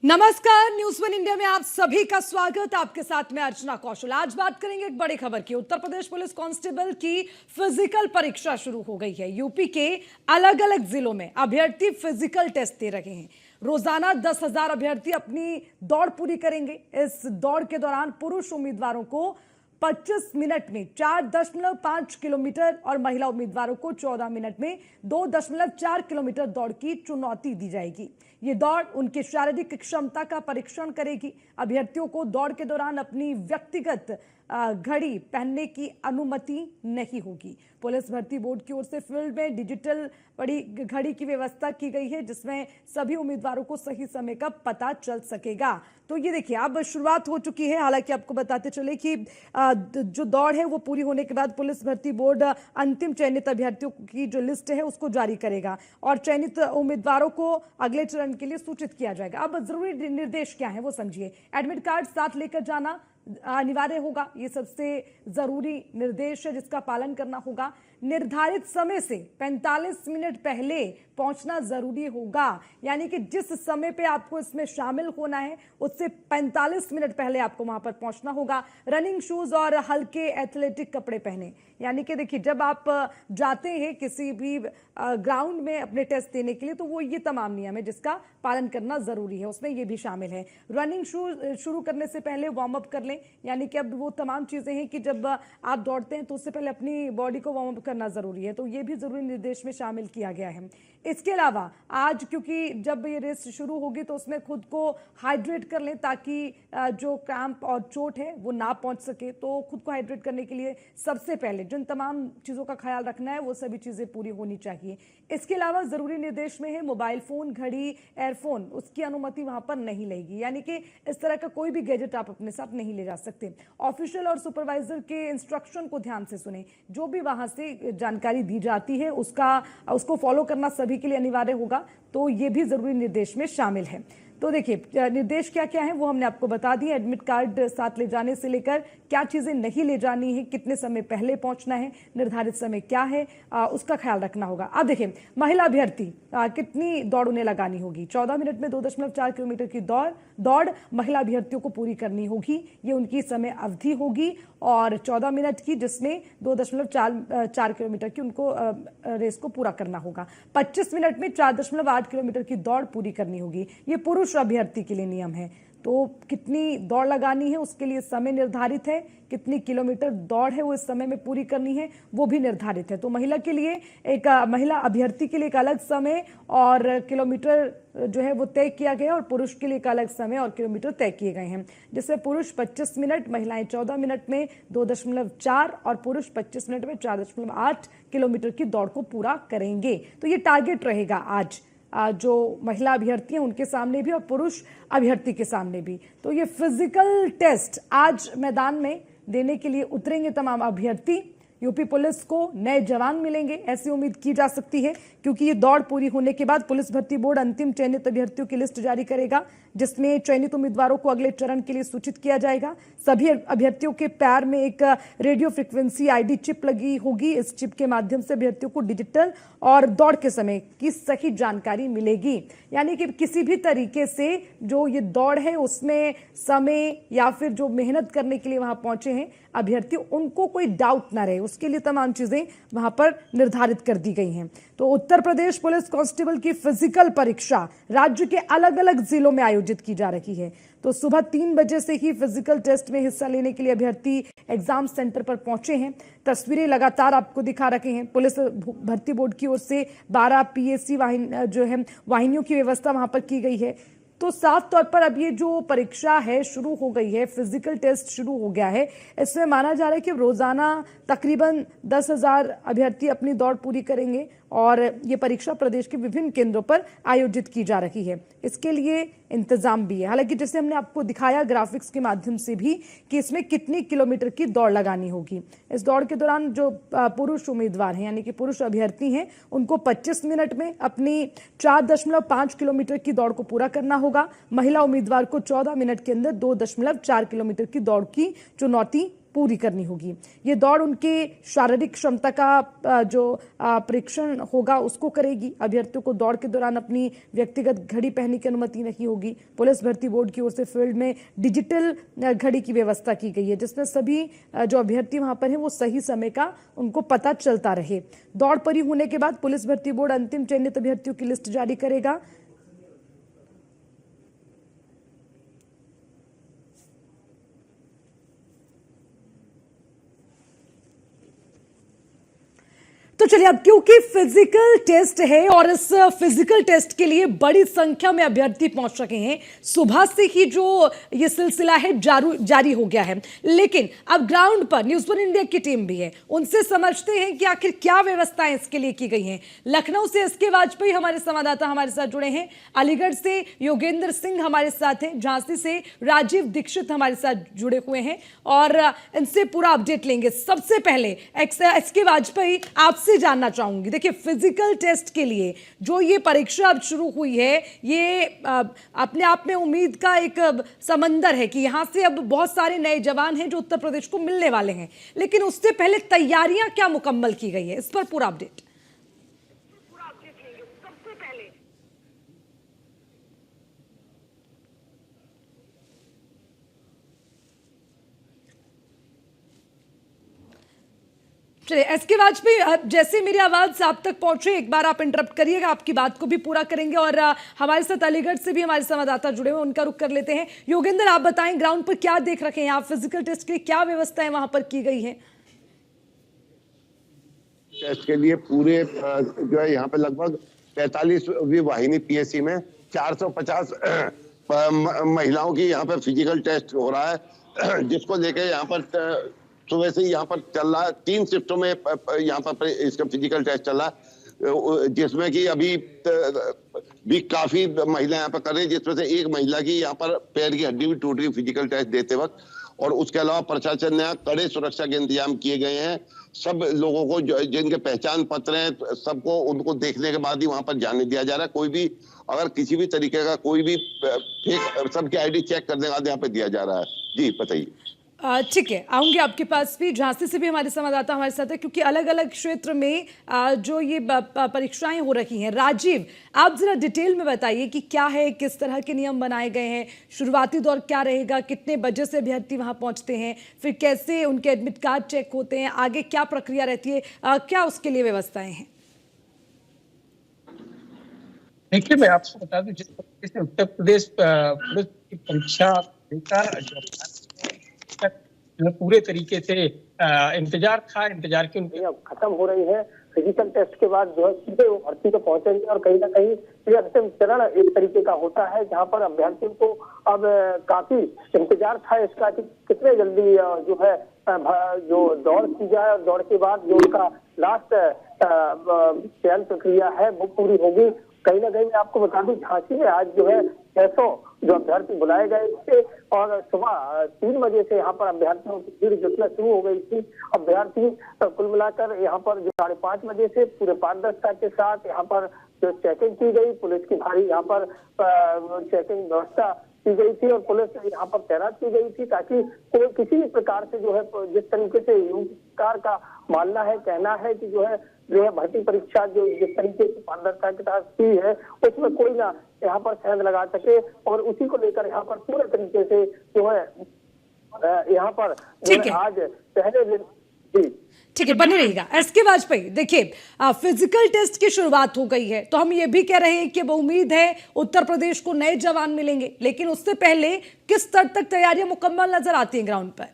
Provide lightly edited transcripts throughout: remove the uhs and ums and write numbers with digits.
नमस्कार, news one India में आप सभी का स्वागत। आपके साथ में अर्चना कौशल। आज बात करेंगे एक बड़ी खबर की। उत्तर प्रदेश पुलिस कांस्टेबल की फिजिकल परीक्षा शुरू हो गई है। यूपी के अलग अलग जिलों में अभ्यर्थी फिजिकल टेस्ट दे रहे हैं। रोजाना 10,000 अभ्यर्थी अपनी दौड़ पूरी करेंगे। इस दौड़ के दौरान पुरुष उम्मीदवारों को 25 मिनट में 4.5 किलोमीटर और महिला उम्मीदवारों को 14 मिनट में 2.4 किलोमीटर दौड़ की चुनौती दी जाएगी। ये दौड़ उनकी शारीरिक क्षमता का परीक्षण करेगी। अभ्यर्थियों को दौड़ के दौरान अपनी व्यक्तिगत घड़ी पहनने की अनुमति नहीं होगी। पुलिस भर्ती बोर्ड की ओर से फील्ड में डिजिटल बड़ी घड़ी की व्यवस्था की गई है, जिसमें सभी उम्मीदवारों को सही समय का पता चल सकेगा। तो ये देखिए, अब शुरुआत हो चुकी है। हालांकि आपको बताते चले कि जो दौड़ है वो पूरी होने के बाद पुलिस भर्ती बोर्ड अंतिम चयनित अभ्यर्थियों की जो लिस्ट है उसको जारी करेगा और चयनित उम्मीदवारों को अगले चरण के लिए सूचित किया जाएगा। अब जरूरी निर्देश क्या है वो समझिए। एडमिट कार्ड साथ लेकर जाना अनिवार्य होगा। ये सबसे जरूरी निर्देश है जिसका पालन करना होगा। निर्धारित समय से 45 मिनट पहले पहुंचना जरूरी होगा, यानी कि जिस समय पे आपको इसमें शामिल होना है उससे 45 मिनट पहले आपको वहां पर पहुंचना होगा। रनिंग शूज और हल्के एथलेटिक कपड़े पहने, यानी कि देखिए, जब आप जाते हैं किसी भी ग्राउंड में अपने टेस्ट देने के लिए तो वो ये तमाम नियम है जिसका पालन करना जरूरी है, उसमें ये भी शामिल है। रनिंग शूज शुरू करने से पहले वार्म अप कर लें, यानी कि अब वो तमाम चीजें हैं कि जब आप दौड़ते हैं तो उससे पहले अपनी बॉडी को वार्म अप करना जरूरी है, तो ये भी जरूरी निर्देश में शामिल किया गया है। इसके अलावा आज क्योंकि जब ये रेस शुरू होगी तो उसमें खुद को हाइड्रेट कर लें ताकि जो क्रैम्प और चोट है वो ना पहुंच सके। तो खुद को हाइड्रेट करने के लिए सबसे पहले जिन तमाम चीजों का ख्याल रखना है वो सभी चीजें पूरी होनी चाहिए। इसके अलावा जरूरी निर्देश में है मोबाइल फोन, घड़ी, एयरफोन, उसकी अनुमति वहां पर नहीं लेगी, यानी कि इस तरह का कोई भी गैजेट आप अपने साथ नहीं ले जा सकते। ऑफिशियल और सुपरवाइजर के इंस्ट्रक्शन को ध्यान से सुने। जो भी वहां से जानकारी दी जाती है उसको फॉलो करना सभी के लिए अनिवार्य होगा। तो ये भी जरूरी निर्देश में शामिल है। तो देखिए, निर्देश क्या क्या है वो हमने आपको बता दिए। एडमिट कार्ड साथ ले जाने से लेकर क्या चीजें नहीं ले जानी है, कितने समय पहले पहुंचना है, निर्धारित समय क्या है, उसका ख्याल रखना होगा। अब देखिए, महिला अभ्यर्थी कितनी दौड़ उन्हें लगानी होगी। 14 मिनट में 2.4 किलोमीटर की दौड़ महिला अभ्यर्थियों को पूरी करनी होगी। ये उनकी समय अवधि होगी और 14 मिनट की, जिसमें 2.4 किलोमीटर की उनको रेस को पूरा करना होगा। 25 मिनट में 4.8 किलोमीटर की दौड़ पूरी करनी होगी। ये पुरुष अभ्यर्थी के लिए नियम है। तो कितनी दौड़ लगानी है उसके लिए समय निर्धारित है, कितनी किलोमीटर दौड़ है वो इस समय में पूरी करनी है वो भी निर्धारित है। तो महिला के लिए महिला अभ्यर्थी के लिए एक अलग समय और किलोमीटर जो है वो तय किया गया और पुरुष के लिए एक अलग समय और किलोमीटर तय किए गए हैं, जिसमें पुरुष 25 मिनट, महिलाएं 14 मिनट में 2.4 और पुरुष 25 मिनट में 4.8 किलोमीटर की दौड़ को पूरा करेंगे। तो ये टारगेट रहेगा आज जो महिला अभ्यर्थी हैं उनके सामने भी और पुरुष अभ्यर्थी के सामने भी। तो ये फिजिकल टेस्ट आज मैदान में देने के लिए उतरेंगे तमाम अभ्यर्थी। यूपी पुलिस को नए जवान मिलेंगे ऐसी उम्मीद की जा सकती है, क्योंकि ये दौड़ पूरी होने के बाद पुलिस भर्ती बोर्ड अंतिम चयनित अभ्यर्थियों की लिस्ट जारी करेगा, जिसमें चयनित उम्मीदवारों को अगले चरण के लिए सूचित किया जाएगा। सभी अभ्यर्थियों के पैर में एक रेडियो फ्रिक्वेंसी आईडी चिप लगी होगी। इस चिप के माध्यम से अभ्यर्थियों को डिजिटल और दौड़ के समय की सही जानकारी मिलेगी, यानी कि किसी भी तरीके से जो ये दौड़ है उसमें समय या फिर जो मेहनत करने के लिए वहां पहुंचे हैं अभ्यर्थी, उनको कोई डाउट ना रहे, उसके लिए तमाम चीजें वहां पर निर्धारित कर दी गई हैं। तो उत्तर प्रदेश पुलिस कांस्टेबल की फिजिकल परीक्षा राज्य के अलग अलग जिलों में आयोजित की जा रही है। तो सुबह 3 बजे से ही फिजिकल टेस्ट में हिस्सा लेने के लिए अभ्यर्थी एग्जाम सेंटर पर पहुंचे हैं। तस्वीरें लगातार आपको दिखा रखे हैं। पुलिस भर्ती बोर्ड की ओर से 12 पीएससी वाहिनियों की व्यवस्था वहां पर की गई है। तो साफ तौर पर अब ये जो परीक्षा है शुरू हो गई है, फिजिकल टेस्ट शुरू हो गया है। इसमें माना जा रहा है कि रोजाना तकरीबन 10,000 अभ्यर्थी अपनी दौड़ पूरी करेंगे और ये परीक्षा प्रदेश के विभिन्न केंद्रों पर आयोजित की जा रही है। इसके लिए इंतजाम भी है। हालांकि जैसे हमने आपको दिखाया ग्राफिक्स के माध्यम से भी कि इसमें कितनी किलोमीटर की दौड़ लगानी होगी। इस दौड़ के दौरान जो पुरुष उम्मीदवार हैं, यानी कि पुरुष अभ्यर्थी हैं, उनको 25 मिनट में अपनी 4.5 किलोमीटर की दौड़ को पूरा करना होगा। महिला उम्मीदवार को 14 मिनट के अंदर 2.4 किलोमीटर की दौड़ की चुनौती पूरी करनी होगी। ये दौड़ उनके शारीरिक क्षमता का जो परीक्षण होगा उसको करेगी। अभ्यर्थियों को दौड़ के दौरान अपनी व्यक्तिगत घड़ी पहनने की अनुमति नहीं होगी। पुलिस भर्ती बोर्ड की ओर से फील्ड में डिजिटल घड़ी की व्यवस्था की गई है, जिसमें सभी जो अभ्यर्थी वहां पर हैं वो सही समय का उनको पता चलता रहे। दौड़ पूरी होने के बाद पुलिस भर्ती बोर्ड अंतिम चयनित अभ्यर्थियों की लिस्ट जारी करेगा। तो चलिए, अब क्योंकि फिजिकल टेस्ट है और इस फिजिकल टेस्ट के लिए बड़ी संख्या में अभ्यर्थी पहुंच रहे हैं, सुबह से ही जो ये सिलसिला है जारी हो गया है। लेकिन अब ग्राउंड पर न्यूज़ वन इंडिया की टीम भी है, उनसे समझते हैं कि आखिर क्या व्यवस्थाएं इसके लिए की गई हैं। लखनऊ से एसके वाजपेयी हमारे संवाददाता हमारे साथ जुड़े हैं, अलीगढ़ से योगेंद्र सिंह हमारे साथ हैं, झांसी से राजीव दीक्षित हमारे साथ जुड़े हुए हैं और इनसे पूरा अपडेट लेंगे। सबसे पहले एसके वाजपेयी, आपसे जानना चाहूंगी, देखिए फिजिकल टेस्ट के लिए जो ये परीक्षा अब शुरू हुई है, ये अपने आप में उम्मीद का एक समंदर है कि यहां से अब बहुत सारे नए जवान हैं जो उत्तर प्रदेश को मिलने वाले हैं। लेकिन उससे पहले तैयारियां क्या मुकम्मल की गई है, इस पर पूरा अपडेट। चलिए एसके वाजपेयी, जैसे मेरी आवाज आप तक पहुंचे एक बार आप इंटरप्ट करिएगा, आपकी बात को भी पूरा करेंगे। और हमारे साथ अलीगढ़ से भी हमारे संवाददाता जुड़े हुए, उनका रुख कर लेते हैं। योगेंद्र, आप बताएं ग्राउंड पर क्या देख रखे हैं आप, फिजिकल टेस्ट के लिए क्या व्यवस्थाएं वहां पर की गई हैं? टेस्ट के लिए पूरे जो है यहाँ पे लगभग 45वीं वाहिनी पीएससी में 450 महिलाओं की यहाँ पे फिजिकल टेस्ट हो रहा है, जिसको लेके यहाँ पर सुबह से यहाँ पर चल रहा है। 3 शिफ्टों में यहाँ पर इसका फिजिकल टेस्ट चल रहा है, जिसमें कि अभी भी काफी महिला यहाँ पर कर रही है, जिसमें से एक महिला की यहाँ पर पैर की हड्डी भी टूट गई फिजिकल टेस्ट देते वक्त। और उसके अलावा प्रशासन ने कड़े सुरक्षा के इंतजाम किए गए हैं। सब लोगों को जिनके पहचान पत्र हैं, सबको उनको देखने के बाद ही वहां पर जाने दिया जा रहा है। कोई भी अगर किसी भी तरीके का कोई भी फेक, सबके आईडी चेक करने के बाद यहाँ पे दिया जा रहा है। जी बताइए। ठीक है, आऊंगी आपके पास भी। झांसी से भी हमारे संवाददाता हमारे साथ है, क्योंकि अलग अलग क्षेत्र में जो ये परीक्षाएं हो रही हैं। राजीव, आप जरा डिटेल में बताइए कि क्या है, किस तरह के नियम बनाए गए हैं, शुरुआती दौर क्या रहेगा, कितने बजे से अभ्यर्थी वहां पहुंचते हैं, फिर कैसे उनके एडमिट कार्ड चेक होते हैं, आगे क्या प्रक्रिया रहती है, क्या उसके लिए व्यवस्थाएं हैं? देखिए, मैं आपको बता दूं, जिस तरीके से उत्तर प्रदेश पुलिस की परीक्षा लेकर जो पूरे तरीके से इंतजार की उनकी अब खत्म हो रही है। फिजिकल टेस्ट के बाद जो है सीधे वो भर्ती को पहुंचेंगे और कहीं ना कहीं ये अंतिम चरण एक तरीके का होता है, जहां पर अभ्यर्थियों को अब काफी इंतजार था इसका कि कितने जल्दी जो है जो दौड़ की जाए और दौड़ के बाद जो उनका लास्ट चयन प्रक्रिया है वो पूरी होगी। कहीं ना कहीं मैं आपको बता दूं, झांसी में आज जो है 600 जो अभ्यर्थी बुलाए गए थे और सुबह 3 बजे से यहाँ पर अभ्यर्थियों की भीड़ जुटना शुरू हो गई थी। अभ्यर्थी कुल मिलाकर यहाँ पर जो 5:30 बजे से पूरे पारदर्शिता के साथ यहाँ पर जो चेकिंग की गई, पुलिस की भारी यहाँ पर चेकिंग व्यवस्था की गई थी और पुलिस यहाँ पर तैनात की गई थी, ताकि कोई किसी भी प्रकार से जो है, जिस तरीके से सरकार का मानना है, कहना है कि जो है भर्ती परीक्षा जो जिस तरीके से पारदर्शिता के साथ हुई है उसमें कोई ना यहाँ पर सेंध लगा सके, और उसी को लेकर यहाँ पर पूरे तरीके से जो है यहाँ पर आज पहले दिन। जी ठीक है, बने रहिएगा। एसके वाजपेयी, देखिए फिजिकल टेस्ट की शुरुआत हो गई है, तो हम ये भी कह रहे हैं कि अब उम्मीद है उत्तर प्रदेश को नए जवान मिलेंगे, लेकिन उससे पहले किस स्तर तक तैयारियां मुकम्मल नजर आती हैं ग्राउंड पर?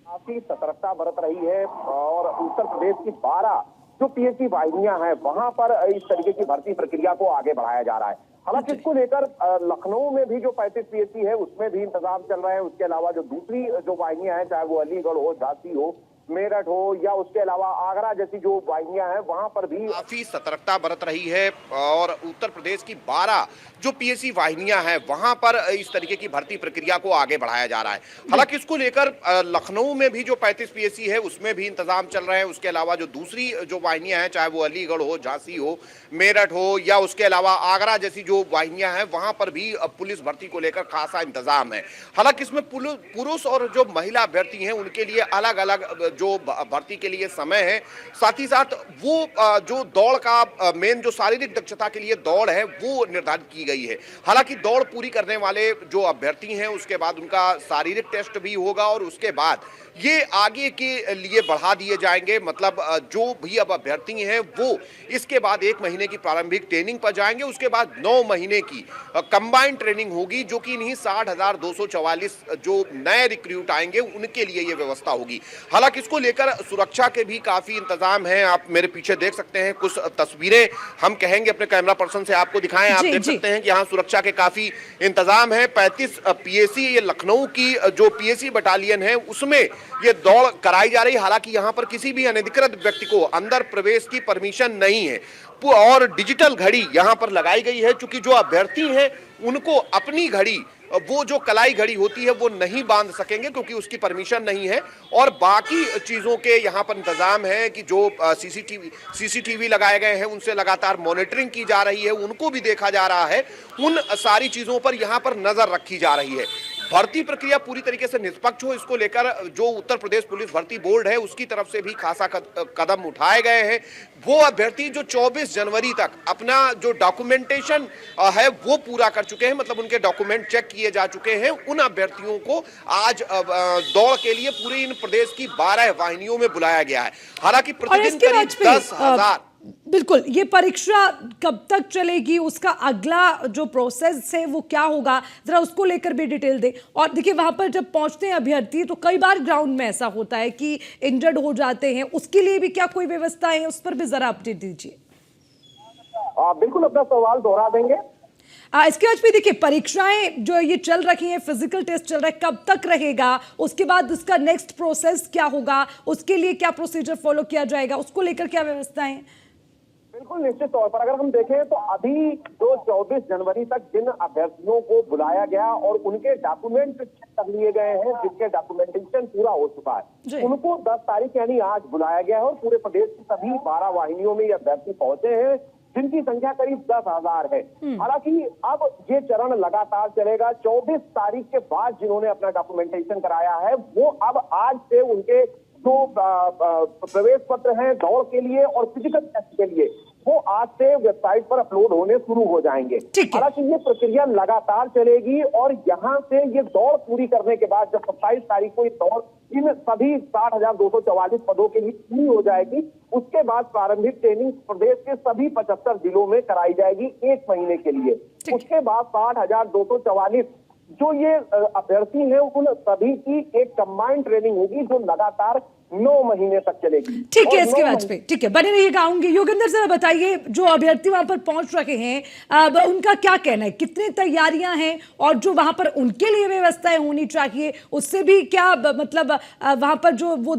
काफी सतर्कता बरत रही है और उत्तर प्रदेश की 12 जो पीएससी वाहिनियां हैं वहां पर इस तरीके की भर्ती प्रक्रिया को आगे बढ़ाया जा रहा है। हालांकि इसको लेकर लखनऊ में भी जो 35 पीएससी है उसमें भी इंतजाम चल रहे हैं। उसके अलावा जो दूसरी जो वाहिनियां हैं, चाहे वो अलीगढ़ हो, झांसी हो, मेरठ हो या उसके अलावा आगरा जैसी जो वाहिनियां हैं वहां पर भी काफी सतर्कता बरत रही है और उत्तर प्रदेश की 12 जो पीएससी वाहिनियां हैं वहां पर इस तरीके की भर्ती प्रक्रिया को आगे बढ़ाया जा रहा है। हालांकि इसको लेकर लखनऊ में भी जो 35 पीएससी है उसमें भी इंतजाम चल रहे हैं। उसके अलावा जो दूसरी जो वाहिनियां हैं, चाहे वो अलीगढ़ हो, झांसी हो, मेरठ हो या उसके अलावा आगरा जैसी जो वाहिनियां हैं, वहां पर भी पुलिस भर्ती को लेकर खासा इंतजाम है। हालांकि इसमें पुरुष और जो महिला अभ्यर्थी हैं उनके लिए अलग अलग जो भर्ती के लिए समय है, साथ ही साथ वो जो दौड़ का मेन जो शारीरिक दक्षता के लिए दौड़ है वो निर्धारित की गई है। हालांकि दौड़ पूरी करने वाले जो अभ्यर्थी हैं उसके बाद उनका शारीरिक टेस्ट भी होगा और उसके बाद ये आगे के लिए बढ़ा दिए जाएंगे। मतलब जो भी अब अभ्यर्थी हैं वो इसके बाद 1 महीने की प्रारंभिक ट्रेनिंग पर जाएंगे। उसके बाद 9 महीने की कंबाइंड ट्रेनिंग होगी, जो कि इन्हीं 60,244 जो नए रिक्रूट आएंगे उनके लिए ये व्यवस्था होगी। हालांकि इसको लेकर सुरक्षा के भी काफी इंतजाम है। आप मेरे पीछे देख सकते हैं कुछ तस्वीरें, हम कहेंगे अपने कैमरा पर्सन से आपको दिखाएं। आप देख सकते हैं कि यहाँ सुरक्षा के काफी इंतजाम है। 35 पीएससी, ये लखनऊ की जो पीएससी बटालियन है उसमें ये दौड़ कराई जा रही है। हालांकि यहाँ पर किसी भी अनधिकृत व्यक्ति को अंदर प्रवेश की परमिशन नहीं है और डिजिटल घड़ी यहाँ पर लगाई गई है, क्योंकि जो अभ्यर्थी हैं उनको अपनी घड़ी, वो जो कलाई घड़ी होती है वो नहीं बांध सकेंगे क्योंकि उसकी परमिशन नहीं है। और बाकी चीजों के यहाँ पर इंतजाम है कि जो सीसीटीवी लगाए गए हैं उनसे लगातार मॉनिटरिंग की जा रही है, उनको भी देखा जा रहा है। उन सारी चीजों पर यहाँ पर नजर रखी जा रही है। भर्ती प्रक्रिया पूरी तरीके से निष्पक्ष हो, इसको लेकर जो उत्तर प्रदेश पुलिस भर्ती बोर्ड है उसकी तरफ से भी खासा कदम उठाए गए हैं। वो अभ्यर्थी जो 24 जनवरी तक अपना जो डॉक्यूमेंटेशन है वो पूरा कर चुके हैं, मतलब उनके डॉक्यूमेंट चेक किए जा चुके हैं, उन अभ्यर्थियों को आज दौड़ के लिए पूरे इन प्रदेश की 12 वाहिनियों में बुलाया गया है। हालांकि प्रतिदिन करीब 10,000। बिल्कुल, ये परीक्षा कब तक चलेगी, उसका अगला जो प्रोसेस है वो क्या होगा, जरा उसको लेकर भी डिटेल दे। और देखिए वहां पर जब पहुंचते हैं अभ्यर्थी तो कई बार ग्राउंड में ऐसा होता है कि इंजर्ड हो जाते हैं, उसके लिए भी क्या कोई व्यवस्था है, उस पर भी जरा अपडेट दीजिए। बिल्कुल, अपना सवाल दोहरा देंगे। इसके बाद भी देखिए परीक्षाएं जो ये चल रही हैं, फिजिकल टेस्ट चल रहा है, कब तक रहेगा, उसके बाद उसका नेक्स्ट प्रोसेस क्या होगा, उसके लिए क्या प्रोसीजर फॉलो किया जाएगा, उसको लेकर क्या व्यवस्थाएं? बिल्कुल, निश्चित तौर पर अगर हम देखें तो अभी जो 24 जनवरी तक जिन अभ्यर्थियों को बुलाया गया और उनके डॉक्यूमेंट चेक कर लिए गए हैं, जिनके डॉक्यूमेंटेशन पूरा हो चुका है, उनको 10 तारीख यानी आज बुलाया गया है और पूरे प्रदेश की सभी 12 वाहिनियों में ये अभ्यर्थी पहुंचे हैं, जिनकी संख्या करीब 10,000 है। हालांकि अब ये चरण लगातार चलेगा। 24 तारीख के बाद जिन्होंने अपना डॉक्यूमेंटेशन कराया है वो अब आज से उनके जो प्रवेश पत्र हैं दौड़ के लिए और फिजिकल टेस्ट के लिए वो आज से वेबसाइट पर अपलोड होने शुरू हो जाएंगे। हालांकि ये प्रक्रिया लगातार चलेगी और यहाँ से ये दौड़ पूरी करने के बाद जब 27 तारीख को ये दौड़ इन सभी 60,244 पदों के लिए पूरी हो जाएगी, उसके बाद प्रारंभिक ट्रेनिंग प्रदेश के सभी 75 जिलों में कराई जाएगी 1 महीने के लिए। उसके बाद 60,244 जो ये अभ्यर्थी हैं उन सभी की एक कंबाइंड ट्रेनिंग होगी जो लगातार 9 महीने तक चलेगी। ठीक है, इसके बाद पे ठीक है, बने रहिएगा, आऊंगी। योगेंद्र जरा बताइए, जो अभ्यर्थी वहां पर पहुंच रहे हैं अब उनका क्या कहना है, कितनी तैयारियां हैं और जो वहां पर उनके लिए व्यवस्थाएं होनी चाहिए उससे भी क्या मतलब वहां पर जो वो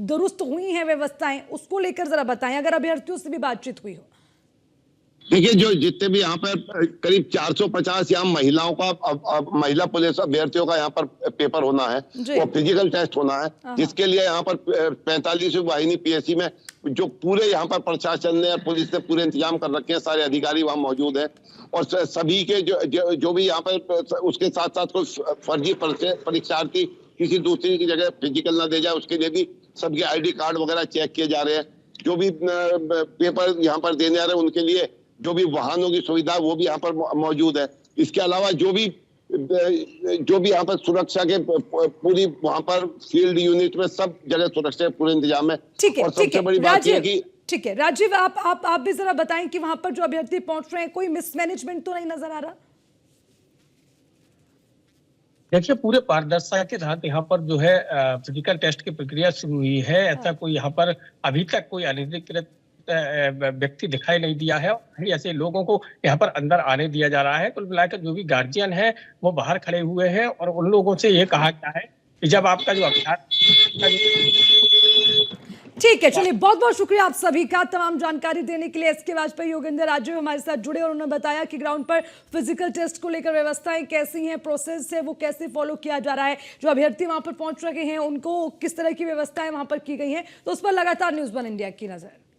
दुरुस्त हुई हैं व्यवस्थाएं, उसको लेकर जरा बताएं, अगर अभ्यर्थियों से भी बातचीत हुई हो। देखिए, जो जितने भी यहाँ पर करीब 450 यहाँ महिलाओं का महिला पुलिस अभ्यर्थियों का यहाँ पर पेपर होना है, वो फिजिकल टेस्ट होना है, जिसके लिए यहाँ पर 45वीं वाहिनी पीएससी में जो पूरे यहाँ पर प्रशासन ने और पुलिस ने पूरे इंतजाम कर रखे हैं, सारे अधिकारी वहाँ मौजूद हैं और सभी के जो भी यहाँ पर, उसके साथ साथ कोई फर्जी परीक्षार्थी किसी दूसरी की जगह फिजिकल ना दे जाए उसके लिए भी सबके ID कार्ड वगैरह चेक किए जा रहे हैं। जो भी पेपर यहाँ पर देने आ रहे हैं उनके लिए जो भी वाहनों की सुविधा वो भी यहाँ पर मौजूद है। इसके अलावा जो भी यहाँ पर सुरक्षा के पूरी वहाँ पर फील्ड यूनिट में सब जगह सुरक्षा पूरे इंतजाम है। और सबसे बड़ी बात यह कि ठीक है राजीव, आप भी जरा बताएं कि वहां पर जो अभ्यर्थी पहुंच रहे हैं कोई मिसमैनेजमेंट तो नहीं नजर आ रहा? देखिए, पूरे पारदर्शिता के साथ यहाँ पर जो है फिजिकल टेस्ट की प्रक्रिया शुरू हुई है। ऐसा कोई यहाँ पर अभी तक कोई अनधिकृत व्यक्ति दिखाई नहीं दिया है, ऐसे लोगों को यहाँ पर अंदर आने दिया जा रहा है। कुल मिलाकर जो भी गार्जियन है वो बाहर खड़े हुए हैं और उन लोगों से ये कहा गया है कि जब आपका जो अभ्यास ठीक है, चलिए बहुत बहुत शुक्रिया आप सभी का तमाम जानकारी देने के लिए। एसके वाजपेयी योगेंद्र राजू हमारे साथ जुड़े और उन्होंने बताया कि ग्राउंड पर फिजिकल टेस्ट को लेकर व्यवस्थाएं कैसी हैं, प्रोसेस है वो कैसे फॉलो किया जा रहा है, जो अभ्यर्थी वहां पर पहुंच रहे हैं उनको किस तरह की व्यवस्थाएं वहां पर की गई हैं, तो उस पर लगातार न्यूज़ वन इंडिया की नजर।